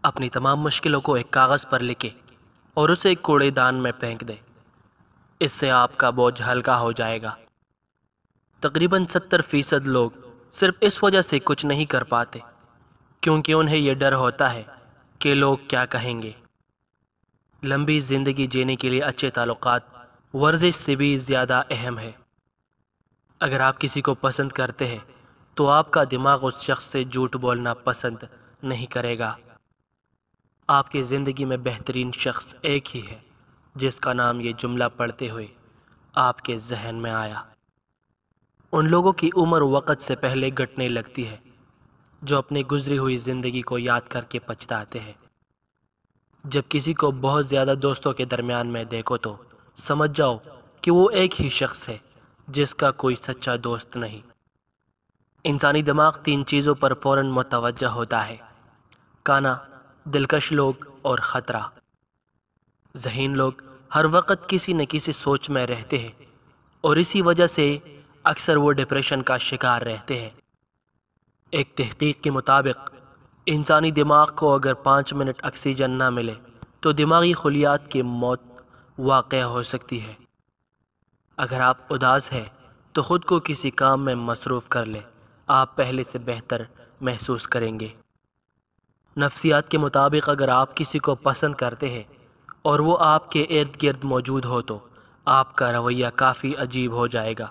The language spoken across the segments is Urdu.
اپنی تمام مشکلوں کو ایک کاغذ پر لکھے اور اسے ایک کوڑے دان میں پھینک دے۔ اس سے آپ کا بوجھ ہلکا ہو جائے گا۔ تقریباً 70% لوگ صرف اس وجہ سے کچھ نہیں کر پاتے کیونکہ انہیں یہ ڈر ہوتا ہے کہ لوگ کیا کہیں گے۔ لمبی زندگی جینے کے لیے اچھے تعلقات ورزش سے بھی زیادہ اہم ہے۔ اگر آپ کسی کو پسند کرتے ہیں تو آپ کا دماغ اس شخص سے جھوٹ بولنا پسند نہیں کرے گا۔ آپ کی زندگی میں بہترین شخص ایک ہی ہے جس کا نام یہ جملہ پڑھتے ہوئے آپ کے ذہن میں آیا۔ ان لوگوں کی عمر وقت سے پہلے گھٹنے لگتی ہے جو اپنی گزری ہوئی زندگی کو یاد کر کے پچھتاتے ہیں۔ جب کسی کو بہت زیادہ دوستوں کے درمیان میں دیکھو تو سمجھ جاؤ کہ وہ ایک ہی شخص ہے جس کا کوئی سچا دوست نہیں۔ انسانی دماغ 3 چیزوں پر فوراً متوجہ ہوتا ہے: کانا، دلکش لوگ اور خطرہ۔ ذہین لوگ ہر وقت کسی نہ کسی سوچ میں رہتے ہیں اور اسی وجہ سے اکثر وہ ڈپریشن کا شکار رہتے ہیں۔ ایک تحقیق کے مطابق انسانی دماغ کو اگر 5 منٹ آکسیجن نہ ملے تو دماغی خلیات کی موت واقع ہو سکتی ہے۔ اگر آپ اداس ہیں تو خود کو کسی کام میں مصروف کر لیں، آپ پہلے سے بہتر محسوس کریں گے۔ نفسیات کے مطابق اگر آپ کسی کو پسند کرتے ہیں اور وہ آپ کے ارد گرد موجود ہو تو آپ کا رویہ کافی عجیب ہو جائے گا۔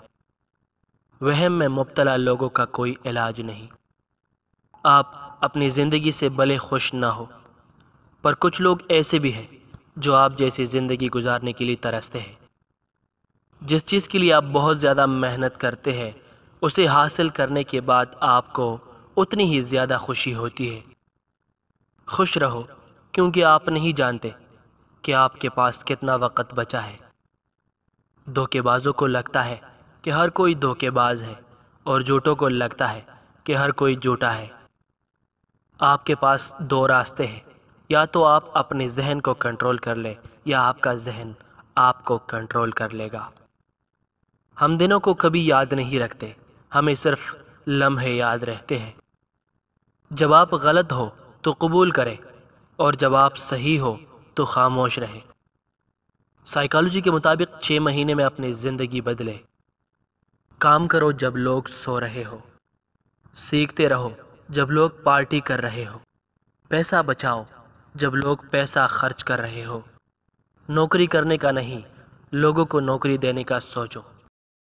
وہم میں مبتلا لوگوں کا کوئی علاج نہیں۔ آپ اپنی زندگی سے بھلے خوش نہ ہو، پر کچھ لوگ ایسے بھی ہیں جو آپ جیسی زندگی گزارنے کے لیے ترستے ہیں۔ جس چیز کے لیے آپ بہت زیادہ محنت کرتے ہیں اسے حاصل کرنے کے بعد آپ کو اتنی ہی زیادہ خوشی ہوتی ہے۔ خوش رہو کیونکہ آپ نہیں جانتے کہ آپ کے پاس کتنا وقت بچا ہے۔ دھوکے بازوں کو لگتا ہے کہ ہر کوئی دھوکے باز ہے اور جھوٹوں کو لگتا ہے کہ ہر کوئی جھوٹا ہے۔ آپ کے پاس 2 راستے ہیں، یا تو آپ اپنے ذہن کو کنٹرول کر لیں یا آپ کا ذہن آپ کو کنٹرول کر لے گا۔ ہم دنوں کو کبھی یاد نہیں رکھتے، ہمیں صرف لمحے یاد رہتے ہیں۔ جب آپ غلط ہو تو قبول کریں اور جب آپ صحیح ہو تو خاموش رہیں۔ سائیکالوجی کے مطابق 6 مہینے میں اپنی زندگی بدلے۔ کام کرو جب لوگ سو رہے ہو، سیکھتے رہو جب لوگ پارٹی کر رہے ہو، پیسہ بچاؤ جب لوگ پیسہ خرچ کر رہے ہو۔ نوکری کرنے کا نہیں، لوگوں کو نوکری دینے کا سوچو۔